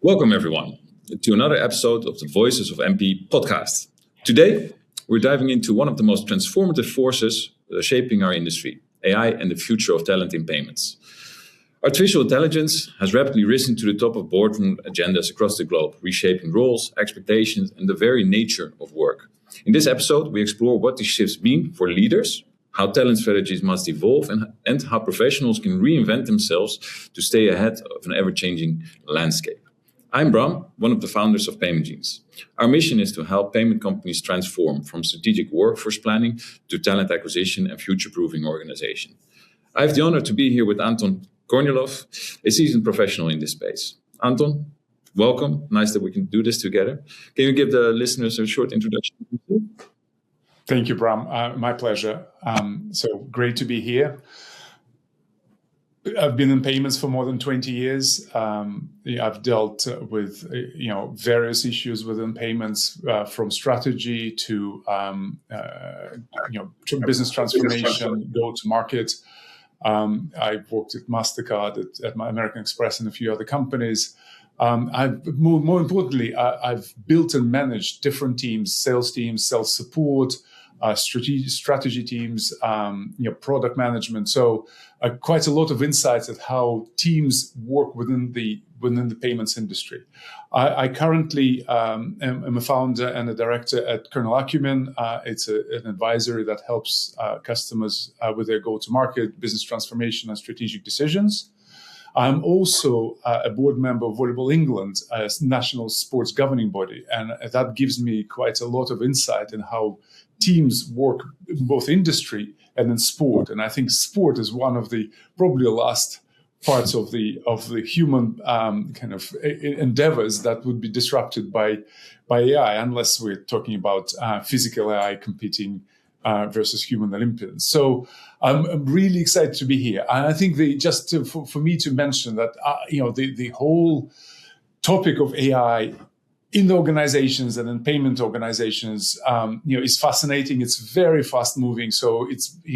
Welcome, everyone, to another episode of the Voices of MPE podcast. Today, we're diving into one of the most transformative forces shaping our industry, AI and the future of talent in payments. Artificial intelligence has rapidly risen to the top of boardroom agendas across the globe, reshaping roles, expectations, and the very nature of work. In this episode, we explore what these shifts mean for leaders, how talent strategies must evolve, and how professionals can reinvent themselves to stay ahead of an ever-changing landscape. I'm Bram, one of the founders of 𝗵𝗁. Our mission is to help payment companies transform from strategic workforce planning to talent acquisition and future-proofing organization. I have the honor to be here with Anton Kornilov, a seasoned professional in this space. Anton, welcome. Nice that we can do this together. Can you give the listeners a short introduction? Thank you, Bram. My pleasure. So great to be here. I've been in payments for more than 20 years. I've dealt with various issues within payments, from strategy to business transformation, go to market. I've worked at MasterCard, at American Express, and a few other companies. More importantly, I've built and managed different teams, sales support, strategy teams, product management. So quite a lot of insights at how teams work within the payments industry. I currently am a founder and a director at 𝗄𝗵𝘁. It's an advisory that helps customers with their go-to-market, business transformation, and strategic decisions. I'm also a board member of Volleyball England, a national sports governing body, and that gives me quite a lot of insight in how teams work in both industry and in sport. And I think sport is one of the probably last parts of the human kind of endeavors that would be disrupted by AI, unless we're talking about physical AI competing versus human Olympians. So I'm really excited to be here. And I think for me to mention that the whole topic of AI in the organizations and in payment organizations, is fascinating. It's very fast moving. So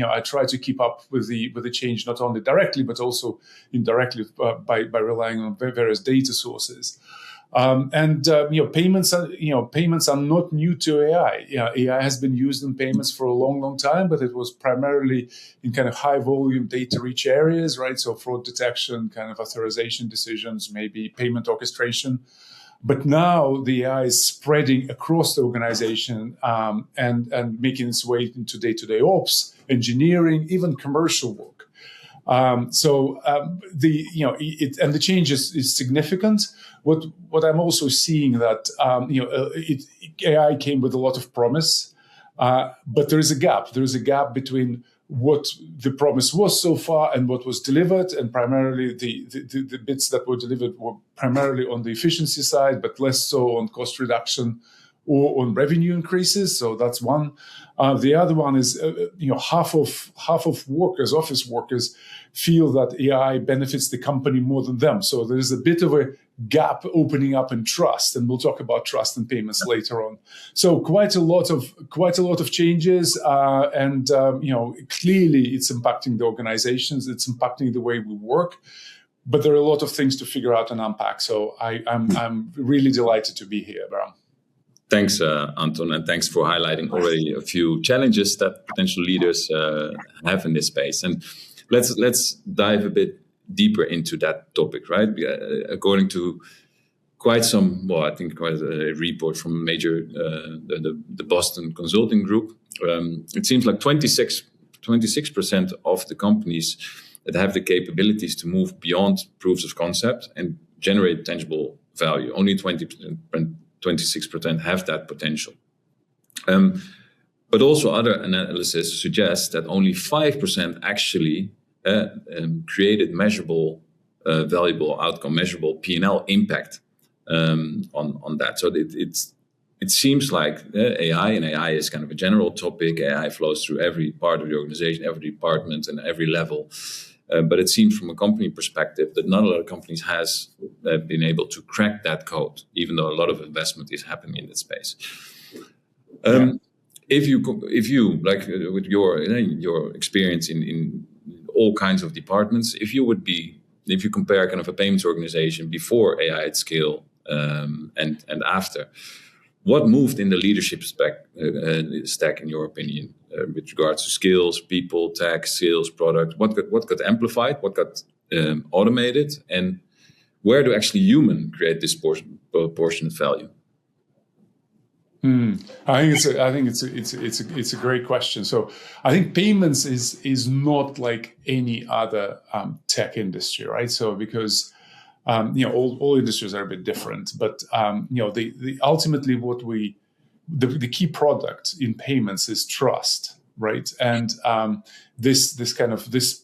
I try to keep up with the change, not only directly, but also indirectly by relying on various data sources. Payments are not new to AI. AI has been used in payments for a long, long time, but it was primarily in kind of high volume data rich areas, right? So fraud detection, kind of authorization decisions, maybe payment orchestration. But now the AI is spreading across the organization and making its way into day-to-day ops, engineering, even commercial work. The change is significant. What I'm also seeing that AI came with a lot of promise, but there is a gap. There is a gap between what the promise was so far and what was delivered, and primarily the bits that were delivered were primarily on the efficiency side, but less so on cost reduction or on revenue increases. So that's one. The other one is half of workers, office workers, feel that AI benefits the company more than them. So there's a bit of a gap opening up in trust, and we'll talk about trust and payments later on. So quite a lot of changes, and clearly it's impacting the organizations. It's impacting the way we work. But there are a lot of things to figure out and unpack. So I'm really delighted to be here, Bram. Thanks, Anton, and thanks for highlighting already a few challenges that potential leaders have in this space. And let's dive a bit deeper into that topic, right? According to quite a report from a major, the Boston Consulting Group, it seems like 26% of the companies that have the capabilities to move beyond proofs of concept and generate tangible value, only 26% have that potential. But also other analysis suggests that only 5% actually created measurable, valuable outcome, measurable P&L impact on that. So it seems like AI is kind of a general topic. AI flows through every part of the organization, every department, and every level. But it seems from a company perspective that not a lot of companies has been able to crack that code, even though a lot of investment is happening in that space. If you like with your experience in all kinds of departments, if you compare kind of a payments organization before AI at scale and after. What moved in the leadership stack, in your opinion, with regards to skills, people, tech, sales, product? What got amplified? What got automated? And where do actually humans create this proportionate value? I think it's a great question. So I think payments is not like any other tech industry, right? So because all industries are a bit different, but the ultimately the key product in payments is trust, right? And this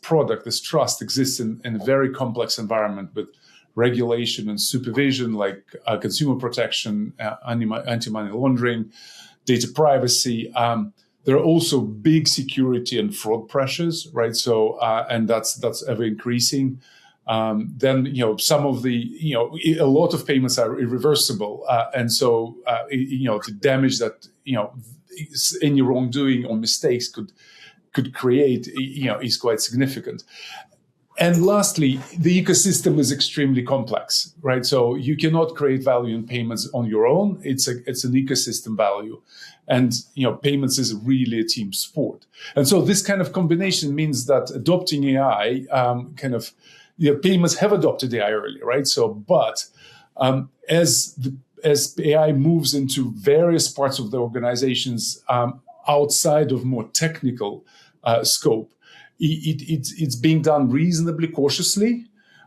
product, this trust, exists in a very complex environment with regulation and supervision, like consumer protection, anti-money laundering, data privacy. There are also big security and fraud pressures, right? So and that's ever increasing. Then some of a lot of payments are irreversible, and so the damage that any wrongdoing or mistakes could create is quite significant. And lastly, the ecosystem is extremely complex, right? So you cannot create value in payments on your own. It's an ecosystem value, and payments is really a team sport. And so this kind of combination means that adopting AI, payments have adopted AI early, right? So, but as AI moves into various parts of the organizations outside of more technical scope, it's being done reasonably cautiously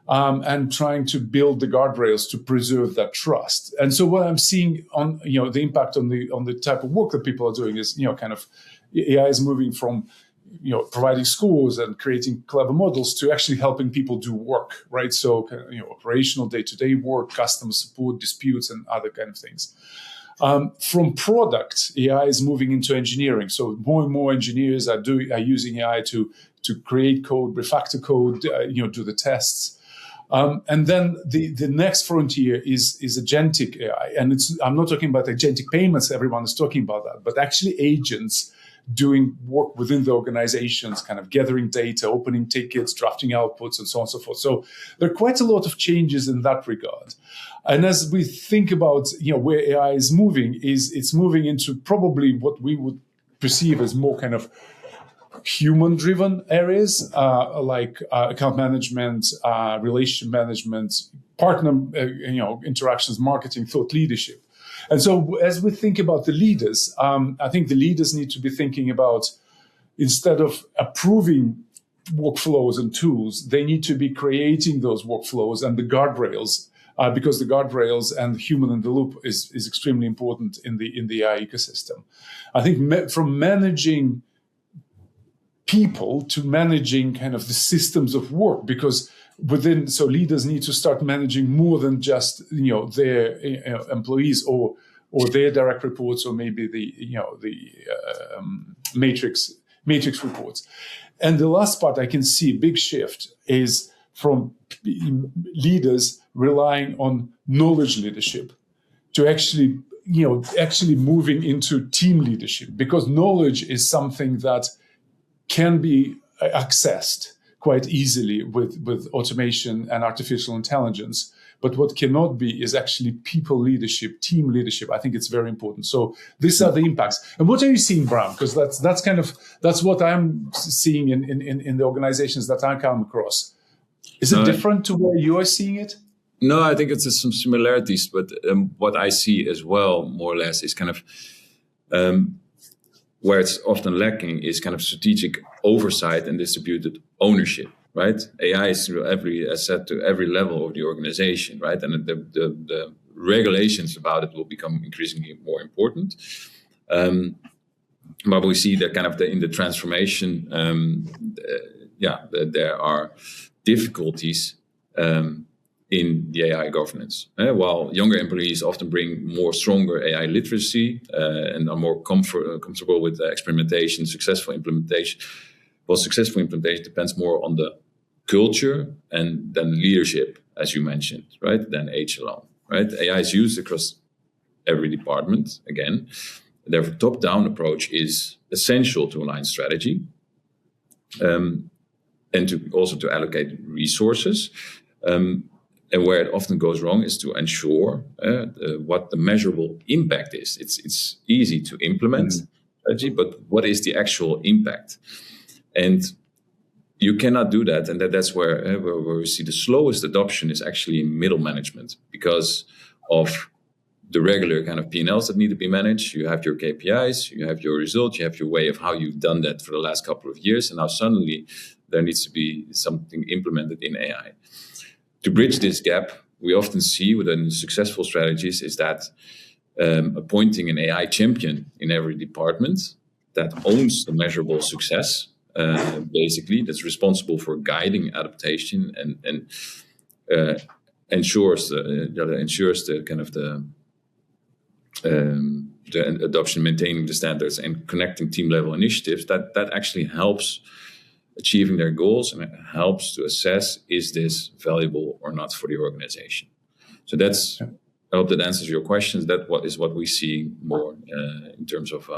and trying to build the guardrails to preserve that trust. And so what I'm seeing on the impact on the type of work that people are doing is AI is moving from providing scores and creating clever models to actually helping people do work, right? So operational day-to-day work, customer support, disputes, and other kind of things. From product, AI is moving into engineering. So more and more engineers are using AI to create code, refactor code, do the tests. And then the next frontier is agentic AI. And I'm not talking about agentic payments, everyone is talking about that, but actually agents doing work within the organizations, kind of gathering data, opening tickets, drafting outputs, and so on and so forth. So there are quite a lot of changes in that regard. And as we think about where AI is moving, it's moving into probably what we would perceive as more kind of human-driven areas, like account management, relationship management, partner interactions, marketing, thought leadership. And so as we think about the leaders, I think the leaders need to be thinking about, instead of approving workflows and tools, they need to be creating those workflows and the guardrails, because the guardrails and human in the loop is extremely important in the AI ecosystem. I think from managing people to managing kind of the systems of work, because so leaders need to start managing more than just their employees or their direct reports, or maybe the matrix reports. And the last part I can see a big shift is from leaders relying on knowledge leadership to actually moving into team leadership, because knowledge is something that can be accessed quite easily with automation and artificial intelligence. But what cannot be is actually people leadership, team leadership. I think it's very important. So these are the impacts. And what are you seeing, Bram? Because that's what I'm seeing in the organizations that I come across. Is it different to where you are seeing it? No, I think it's some similarities. But what I see as well, more or less, is kind of where it's often lacking is kind of strategic oversight and distributed ownership, right? AI is to every level of the organization, right? And the regulations about it will become increasingly more important. But we see that kind of in the transformation, there are difficulties in the AI governance. While younger employees often bring more stronger AI literacy and are more comfortable with experimentation, successful implementation. Well, successful implementation depends more on the culture and then leadership, as you mentioned, right? Than age alone, right? AI is used across every department, again. Therefore, top-down approach is essential to align strategy and to allocate resources. And where it often goes wrong is to ensure what the measurable impact is. It's easy to implement strategy, but what is the actual impact? And you cannot do that. And that's where we see the slowest adoption is actually in middle management, because of the regular kind of P&Ls that need to be managed. You have your KPIs, you have your results, you have your way of how you've done that for the last couple of years. And now suddenly there needs to be something implemented in AI. To bridge this gap, we often see within successful strategies is that appointing an AI champion in every department that owns the measurable success, basically, that's responsible for guiding adaptation and ensures the kind of the adoption, maintaining the standards, and connecting team level initiatives. That actually helps achieving their goals, and it helps to assess, is this valuable or not for the organization? So that's, I hope that answers your questions. That is what we see more in terms of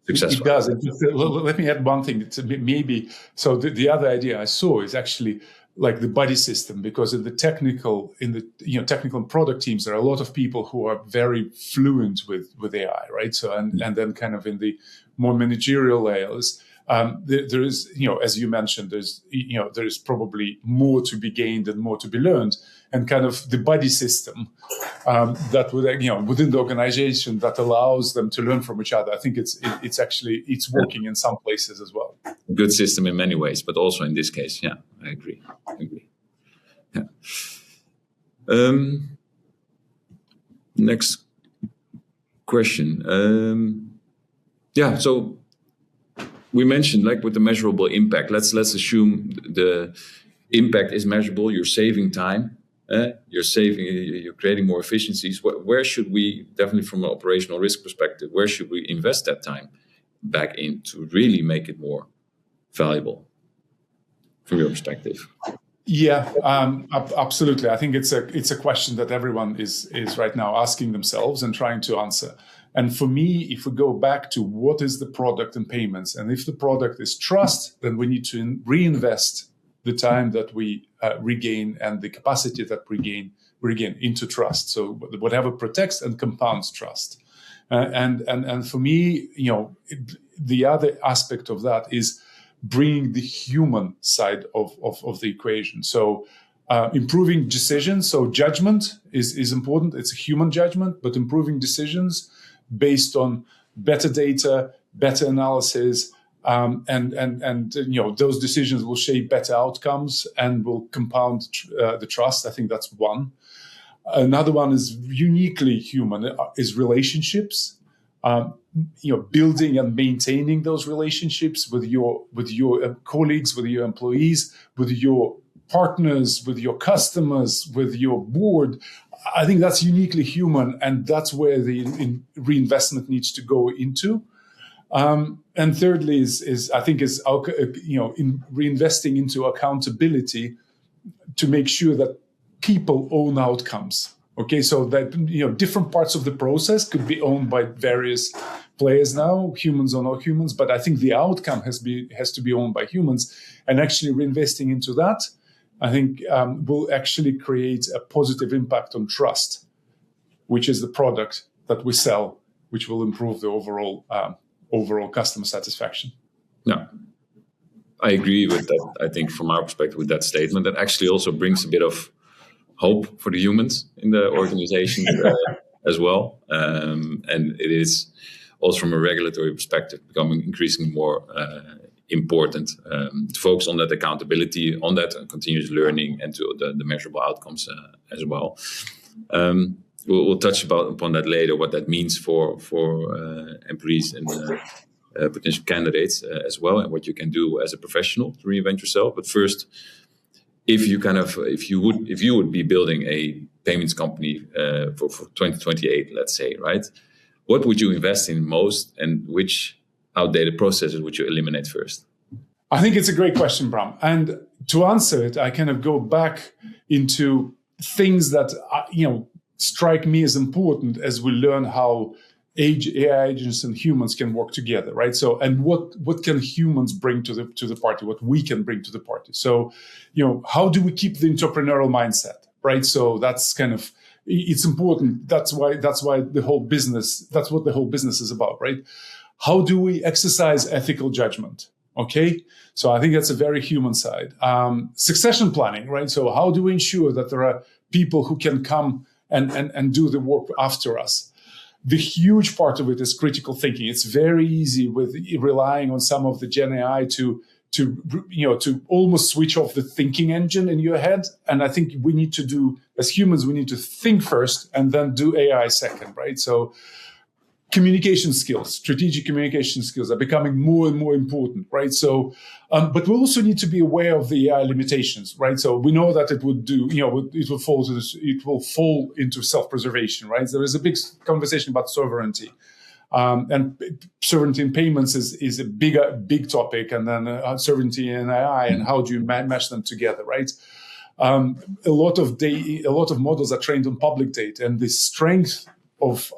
success. It does. Let me add one thing. It's maybe, so the other idea I saw is actually like the buddy system, because in the technical and product teams, there are a lot of people who are very fluent with AI, right? So, and then kind of in the more managerial layers, there is, as you mentioned, there's probably more to be gained and more to be learned, and kind of the buddy system that would, within the organization that allows them to learn from each other. I think it's actually working in some places as well. Good system in many ways, but also in this case, yeah, I agree. Yeah. Next question. So we mentioned, like, with the measurable impact, let's assume the impact is measurable. You're saving time. You're creating more efficiencies. Where should we, definitely from an operational risk perspective, where should we invest that time back in to really make it more valuable from your perspective? Yeah, absolutely. I think it's a question that everyone is right now asking themselves and trying to answer. And for me, if we go back to what is the product and payments, and if the product is trust, then we need to reinvest the time that we regain and the capacity that we regain into trust. So whatever protects and compounds trust. And for me, the other aspect of that is bringing the human side of the equation. So improving decisions. So judgment is important. It's a human judgment, but improving decisions based on better data, better analysis, and those decisions will shape better outcomes and will compound the trust. I think that's one. Another one is uniquely human, is relationships. Building and maintaining those relationships with your colleagues, with your employees, with your partners, with your customers, with your board. I think that's uniquely human, and that's where the reinvestment needs to go into. And thirdly is in reinvesting into accountability to make sure that people own outcomes. Okay, so that different parts of the process could be owned by various players now, humans or not humans, but I think the outcome has to be owned by humans, and actually reinvesting into that, I think will actually create a positive impact on trust, which is the product that we sell, which will improve the overall customer satisfaction. Yeah, I agree with that. I think from our perspective with that statement, that actually also brings a bit of hope for the humans in the organization as well. And it is also from a regulatory perspective becoming increasingly more important to focus on that accountability, on that continuous learning, and to the measurable outcomes as well. We'll touch upon that later, what that means for employees and potential candidates as well, and what you can do as a professional to reinvent yourself. But first, if you would be building a payments company for 2028, let's say, right? What would you invest in most, and which outdated processes would you eliminate first? I think it's a great question, Bram. And to answer it, I kind of go back into things that strike me as important as we learn how AI agents and humans can work together, right? So, and what can humans bring to the party? What we can bring to the party? So, how do we keep the entrepreneurial mindset? right? So that's kind of, it's important. That's why the whole business, that's what the whole business is about, right? How do we exercise ethical judgment? Okay. So I think that's a very human side. Succession planning, right? So how do we ensure that there are people who can come and do the work after us? The huge part of it is critical thinking. It's very easy with relying on some of the Gen AI to almost switch off the thinking engine in your head. And I think we need to do, as humans, we need to think first and then do AI second, right? So communication skills, strategic communication skills are becoming more and more important, right? So, but we also need to be aware of the AI limitations, right? So we know that it will fall into self-preservation, right? There is a big conversation about sovereignty. And sovereignty in payments is a big topic, and then sovereignty in AI, and how do you mesh them together, right? A lot of models are trained on public data, and the strength of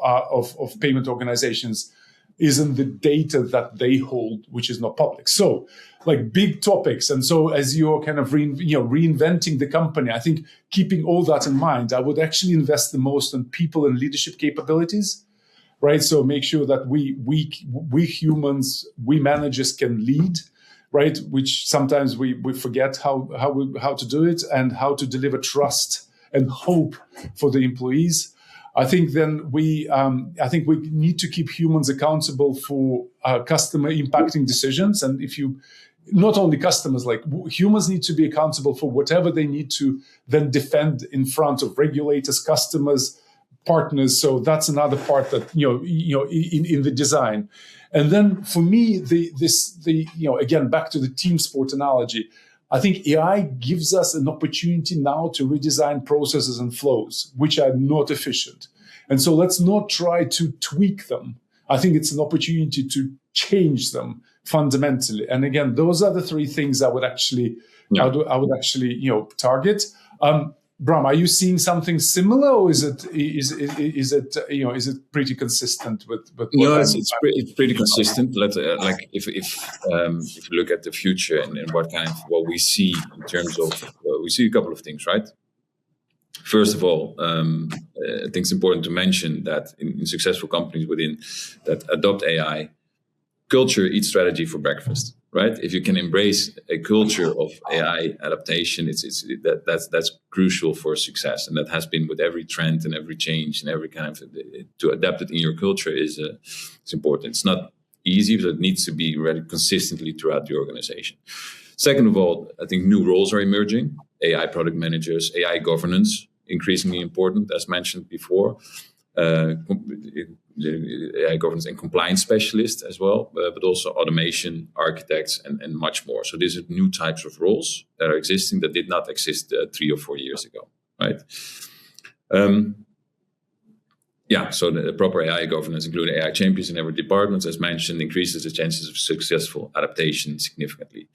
payment organizations isn't the data that they hold, which is not public. So, like big topics, and so as you're kind of reinventing the company, I think keeping all that in mind, I would actually invest the most in people and leadership capabilities. Right, so make sure that we humans, we managers can lead, right? Which sometimes we forget how to do it and how to deliver trust and hope for the employees. I think then we need to keep humans accountable for customer impacting decisions, and if you not only customers, like humans need to be accountable for whatever they need to then defend in front of regulators, customers, partners. So that's another part that in the design. And then for me, again, back to the team sport analogy, I think AI gives us an opportunity now to redesign processes and flows which are not efficient. And so let's not try to tweak them. I think it's an opportunity to change them fundamentally. And again, those are the three things I would actually target. Bram, are you seeing something similar, or is it pretty consistent with? No, it's pretty consistent. If you look at the future and what we see in terms of, we see a couple of things, right? First of all, I think it's important to mention that in successful companies that adopt AI, culture eats strategy for breakfast. Right? If you can embrace a culture of AI adaptation, that's crucial for success, and that has been with every trend and every change and every kind of to adapt it in your culture is important. It's not easy, but it needs to be read consistently throughout the organization. Second of all, I think new roles are emerging: AI product managers, AI governance, increasingly important, as mentioned before. AI governance and compliance specialists as well, but also automation architects and much more. So these are new types of roles that are existing that did not exist 3 or 4 years ago, right? So the proper AI governance, including AI champions in every department, as mentioned, increases the chances of successful adaptation significantly.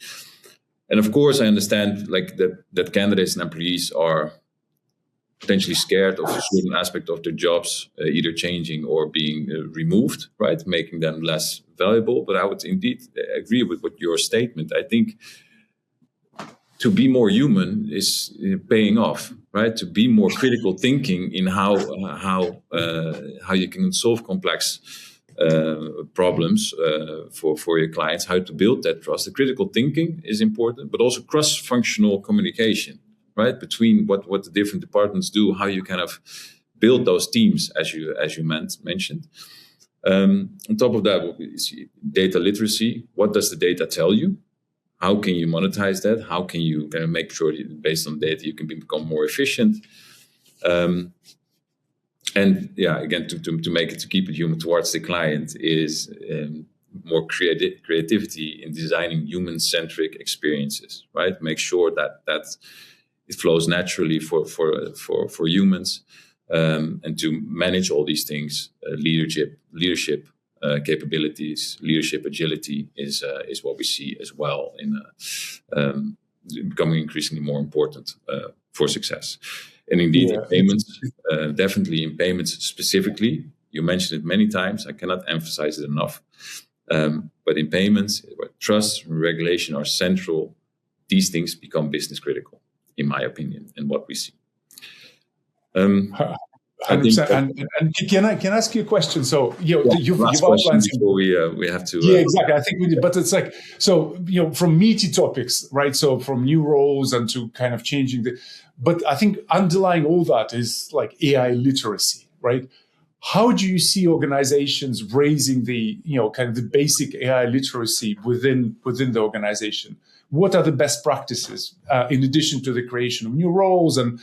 And of course, I understand that candidates and employees are potentially scared of a certain aspect of their jobs either changing or being removed, right, making them less valuable. But I would indeed agree with your statement. I think to be more human is paying off, right? To be more critical thinking in how you can solve complex problems for your clients, how to build that trust. The critical thinking is important, but also cross-functional communication. Right, between what the different departments do, how you kind of build those teams, as you mentioned. On top of that, data literacy. What does the data tell you? How can you monetize that? How can you kind of make sure that based on data you can become more efficient? Again, to keep it human towards the client is more creativity in designing human-centric experiences. Right, make sure that it flows naturally for humans, and to manage all these things, leadership capabilities, leadership agility is what we see as well in becoming increasingly more important for success. And indeed, in payments, definitely in payments specifically, you mentioned it many times. I cannot emphasize it enough. But in payments, where trust and regulation are central, these things become business critical, in my opinion, and what we see. 100%. And can I ask you a question? So you've outlined before we have to. Yeah, exactly. I think we did, but it's like so from meaty topics, right? So from new roles and to kind of changing but I think underlying all that is like AI literacy, right? How do you see organizations raising the kind of the basic AI literacy within the organization? What are the best practices in addition to the creation of new roles and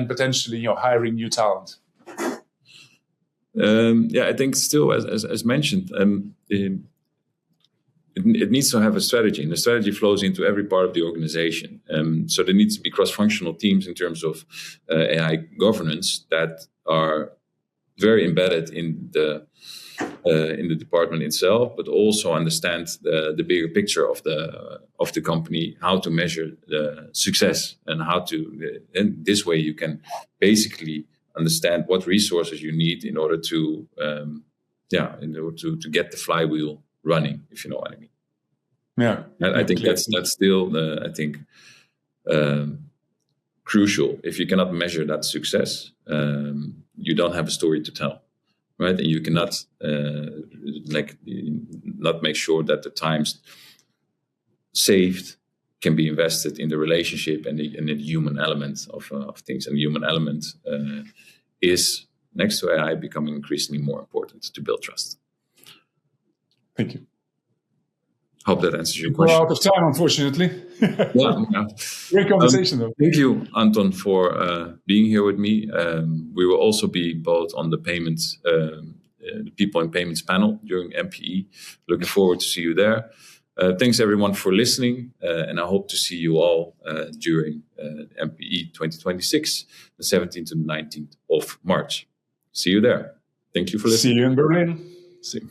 potentially hiring new talent? I think still, as mentioned, it needs to have a strategy, and the strategy flows into every part of the organization. So there needs to be cross-functional teams in terms of AI governance that are very embedded in the department itself, but also understand the bigger picture of the company, how to measure the success, and and this way you can basically understand what resources you need in order to get the flywheel running, if you know what I mean. Yeah, I think that's still crucial. If you cannot measure that success, you don't have a story to tell, right? And you cannot not make sure that the times saved can be invested in the relationship and the human element of things. And the human element is, next to AI, becoming increasingly more important to build trust. Thank you. Hope that answers your question. We're out of time, unfortunately. Yeah. Great conversation, though. Thank you, Anton, for being here with me. We will also be both on the payments, the People in Payments panel during MPE. Looking forward to see you there. Thanks, everyone, for listening. And I hope to see you all during MPE 2026, the 17th to the 19th of March. See you there. Thank you for listening. See you in Berlin. See you.